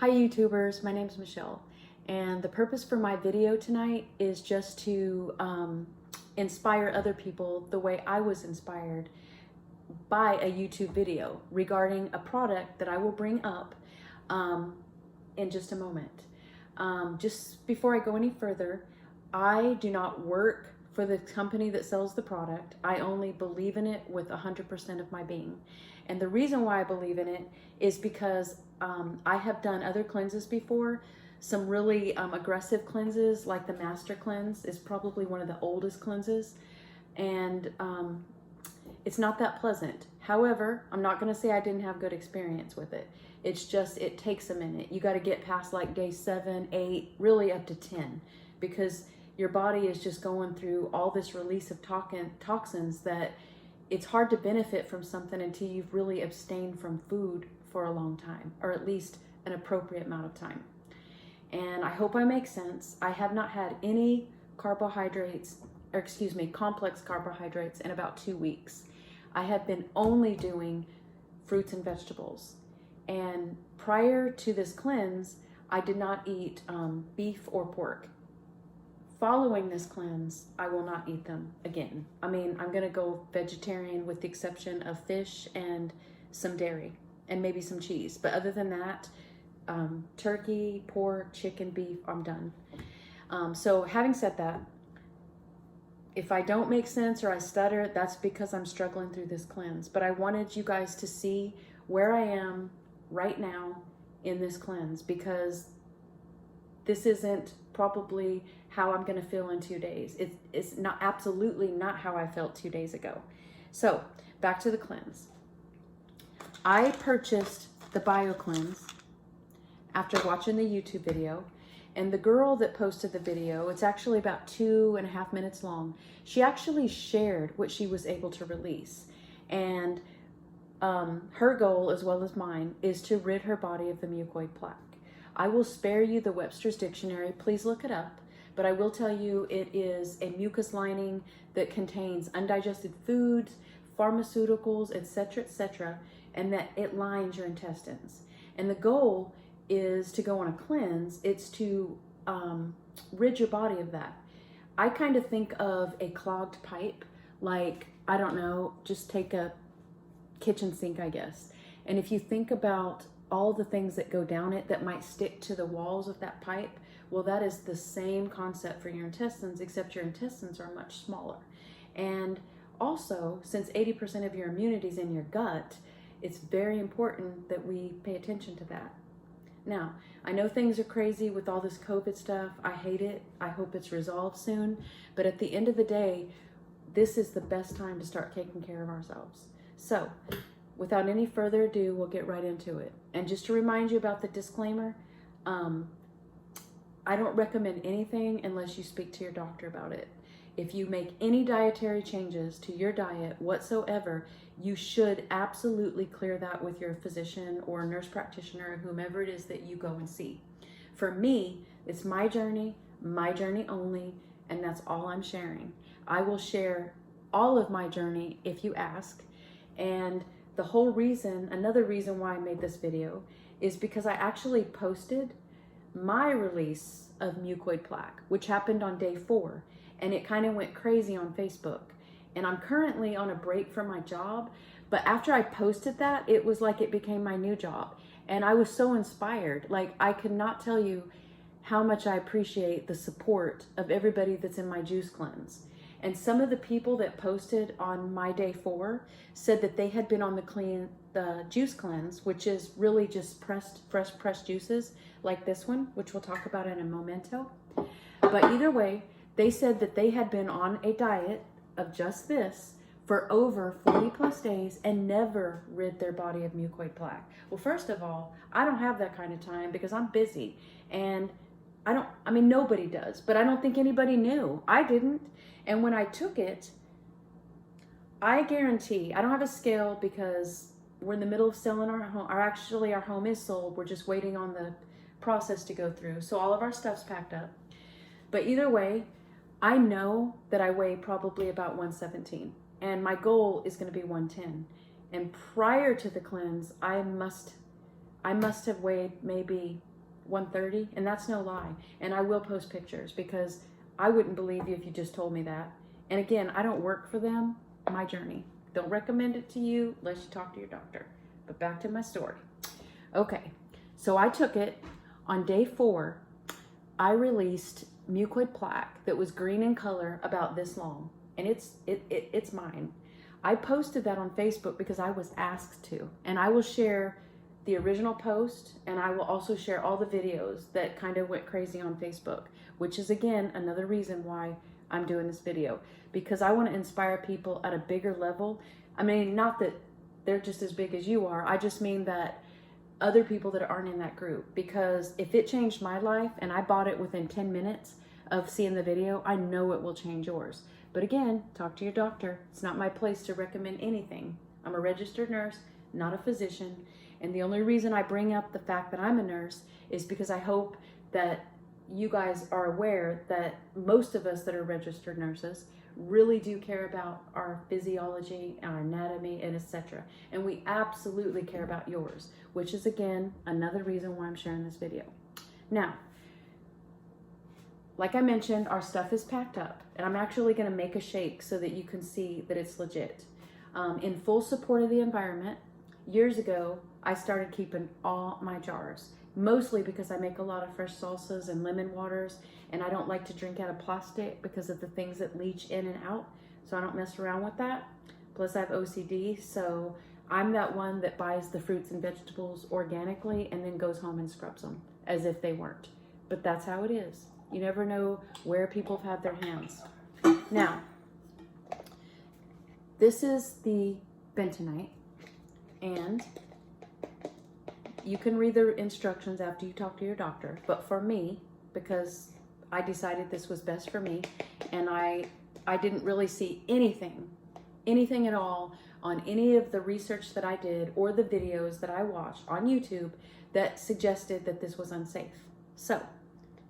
Hi YouTubers, my name is Michelle, and the purpose for my video tonight is just to inspire other people the way I was inspired by a YouTube video regarding a product that I will bring up in just a moment. Just before I go any further, I do not work for the company that sells the product. I only believe in it with 100% of my being. And the reason why I believe in it is because I have done other cleanses before, some really aggressive cleanses, like the Master Cleanse is probably one of the oldest cleanses, and it's not that pleasant. However, I'm not going to say I didn't have good experience with it. It's just, it takes a minute. You got to get past like day 7, 8, really up to 10, because your body is just going through all this release of toxins that it's hard to benefit from something until you've really abstained from food for a long time, or at least an appropriate amount of time. And I hope I make sense. I have not had any carbohydrates, or excuse me, complex carbohydrates in about 2 weeks. I have been only doing fruits and vegetables. And prior to this cleanse, I did not eat beef or pork. Following this cleanse, I will not eat them again. I mean, I'm gonna go vegetarian with the exception of fish and some dairy and maybe some cheese. But other than that, turkey, pork, chicken, beef, I'm done. So having said that, if I don't make sense or I stutter, that's because I'm struggling through this cleanse. But I wanted you guys to see where I am right now in this cleanse, because this isn't probably how I'm gonna feel in 2 days. It's not, absolutely not how I felt 2 days ago. So back to the cleanse. I purchased the Bio Cleanse after watching the YouTube video, and the girl that posted the video, it's actually about 2.5 minutes long, she actually shared what she was able to release. And her goal, as well as mine, is to rid her body of the mucoid plaque. I will spare you the Webster's Dictionary, please look it up, but I will tell you it is a mucus lining that contains undigested foods, pharmaceuticals, etc., and that it lines your intestines. And the goal is to go on a cleanse. It's to rid your body of that. I kind of think of a clogged pipe, like, I don't know, just take a kitchen sink, I guess. And if you think about all the things that go down it that might stick to the walls of that pipe, well, that is the same concept for your intestines, except your intestines are much smaller. And also, since 80% of your immunity is in your gut, it's very important that we pay attention to that. Now, I know things are crazy with all this COVID stuff. I hate it. I hope it's resolved soon. But at the end of the day, this is the best time to start taking care of ourselves. So, without any further ado, we'll get right into it. And just to remind you about the disclaimer, I don't recommend anything unless you speak to your doctor about it. If you make any dietary changes to your diet whatsoever, you should absolutely clear that with your physician or nurse practitioner, whomever it is that you go and see. For me, it's my journey only, and that's all I'm sharing. I will share all of my journey if you ask. And the whole reason, another reason why I made this video, is because I actually posted my release of mucoid plaque, which happened on day 4, and it kind of went crazy on Facebook. And I'm currently on a break from my job, but after I posted that, it was like it became my new job. And I was so inspired. Like, I could not tell you how much I appreciate the support of everybody that's in my juice cleanse. And some of the people that posted on my day 4 said that they had been on the juice cleanse, which is really just fresh pressed juices like this one, which we'll talk about in a momento. But either way, they said that they had been on a diet of just this for over 40 plus days and never rid their body of mucoid plaque. Well, first of all, I don't have that kind of time because I'm busy, and I mean, nobody does, but I don't think anybody knew. I didn't. And when I took it, I guarantee, I don't have a scale because we're in the middle of selling our home, or actually our home is sold. We're just waiting on the process to go through. So all of our stuff's packed up. But either way, I know that I weigh probably about 117, and my goal is going to be 110. And prior to the cleanse, I must have weighed maybe 1:30, and that's no lie. And I will post pictures because I wouldn't believe you if you just told me that. And again, I don't work for them. My journey. Don't recommend it to you unless you talk to your doctor. But back to my story. Okay, so I took it on day 4. I released mucoid plaque that was green in color about this long, and it's mine. I posted that on Facebook because I was asked to, and I will share the original post, and I will also share all the videos that kind of went crazy on Facebook, which is again another reason why I'm doing this video, because I want to inspire people at a bigger level. I mean, not that they're just as big as you are, I just mean that other people that aren't in that group, because if it changed my life and I bought it within 10 minutes of seeing the video, I know it will change yours. But again, talk to your doctor. It's not my place to recommend anything. I'm a registered nurse, not a physician. And the only reason I bring up the fact that I'm a nurse is because I hope that you guys are aware that most of us that are registered nurses really do care about our physiology, our anatomy, and etc. And we absolutely care about yours, which is again another reason why I'm sharing this video. Now, like I mentioned, our stuff is packed up, and I'm actually going to make a shake so that you can see that it's legit. In full support of the environment, years ago, I started keeping all my jars, mostly because I make a lot of fresh salsas and lemon waters, and I don't like to drink out of plastic because of the things that leach in and out, so I don't mess around with that. Plus I have OCD, so I'm that one that buys the fruits and vegetables organically and then goes home and scrubs them as if they weren't. But that's how it is. You never know where people have had their hands. Now, this is the bentonite, and you can read the instructions after you talk to your doctor. But for me, because I decided this was best for me, and I didn't really see anything at all on any of the research that I did or the videos that I watched on YouTube that suggested that this was unsafe. So,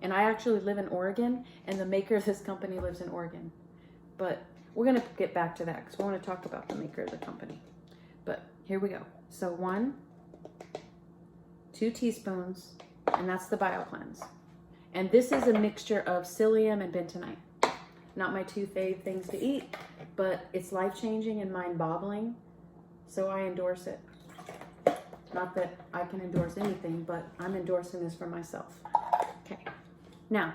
and I actually live in Oregon, and the maker of this company lives in Oregon. But we're going to get back to that because we want to talk about the maker of the company. But here we go. So 2 teaspoons, and that's the BioCleanse. And this is a mixture of psyllium and bentonite. Not my 2 fave things to eat, but it's life-changing and mind-boggling, so I endorse it. Not that I can endorse anything, but I'm endorsing this for myself. Okay. Now,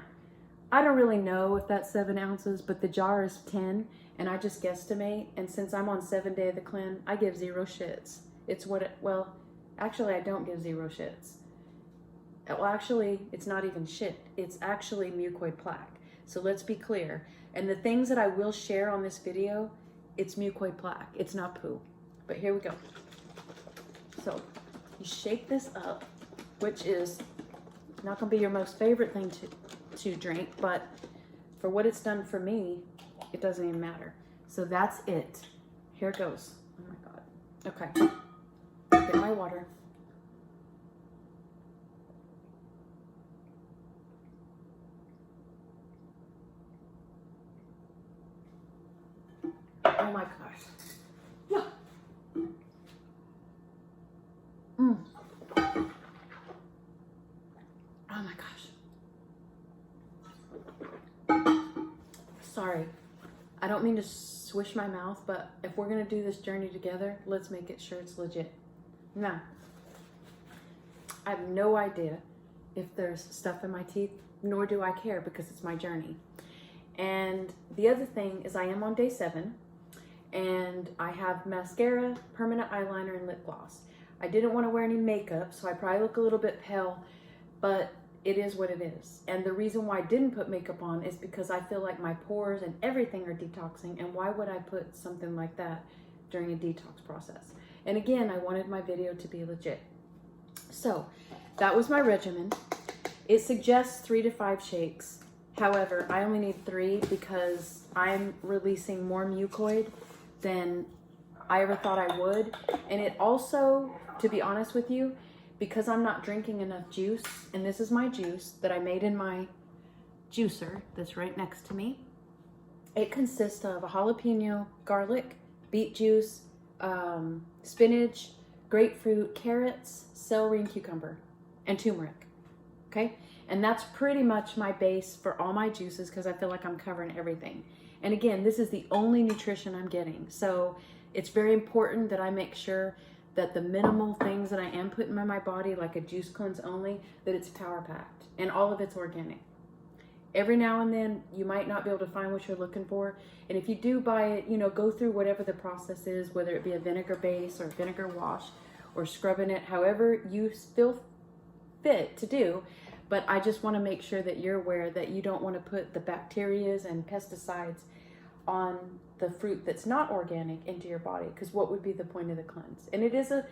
I don't really know if that's 7 ounces, but the jar is 10, and I just guesstimate. And since I'm on 7 day of the cleanse, I give 0 shits. It's what it, well, actually I don't give 0 shits. Well, actually, it's not even shit. It's actually mucoid plaque. So let's be clear. And the things that I will share on this video, it's mucoid plaque. It's not poo. But here we go. So you shake this up, which is not going to be your most favorite thing to drink, but for what it's done for me, it doesn't even matter. So that's it. Here it goes. Oh my God. Okay. Get my water. Oh my gosh. Yeah. Oh my gosh. Sorry. I don't mean to swish my mouth, but if we're going to do this journey together, let's make it sure it's legit. Now, I have no idea if there's stuff in my teeth, nor do I care because it's my journey. And the other thing is I am on day 7, and I have mascara, permanent eyeliner, and lip gloss. I didn't want to wear any makeup, so I probably look a little bit pale, but it is what it is. And the reason why I didn't put makeup on is because I feel like my pores and everything are detoxing, and why would I put something like that during a detox process? And again, I wanted my video to be legit. So that was my regimen. It suggests 3 to 5 shakes. However, I only need 3 because I'm releasing more mucoid than I ever thought I would. And it also, to be honest with you, because I'm not drinking enough juice, and this is my juice that I made in my juicer that's right next to me. It consists of a jalapeno, garlic, beet juice, spinach, grapefruit, carrots, celery, and cucumber, and turmeric. okay? And that's pretty much my base for all my juices because I feel like I'm covering everything. And again, this is the only nutrition I'm getting. So it's very important that I make sure that the minimal things that I am putting in my body, like a juice cleanse only, that it's power packed and all of it's organic. Every now and then you might not be able to find what you're looking for. And if you do buy it, you know, go through whatever the process is, whether it be a vinegar base or vinegar wash or scrubbing it, however you feel fit to do. But I just want to make sure that you're aware that you don't want to put the bacterias and pesticides on the fruit that's not organic into your body, because what would be the point of the cleanse? And it is a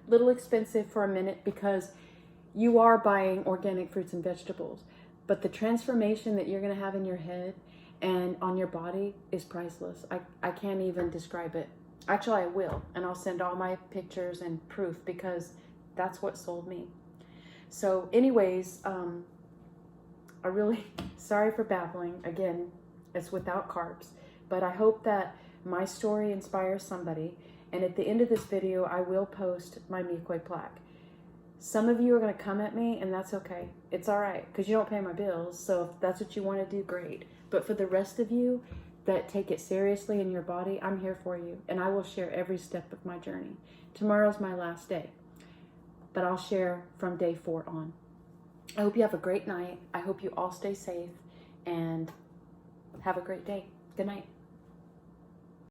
little expensive for a minute because you are buying organic fruits and vegetables, but the transformation that you're going to have in your head and on your body is priceless. I can't even describe it. Actually, I will, and I'll send all my pictures and proof because that's what sold me. So anyways, I really, sorry for babbling. Again, it's without carbs, but I hope that my story inspires somebody. And at the end of this video, I will post my mucoid plaque. Some of you are going to come at me, and that's okay. It's all right, because you don't pay my bills. So if that's what you want to do, great. But for the rest of you that take it seriously in your body, I'm here for you. And I will share every step of my journey. Tomorrow's my last day, but I'll share from day 4 on. I hope you have a great night. I hope you all stay safe and have a great day. Good night.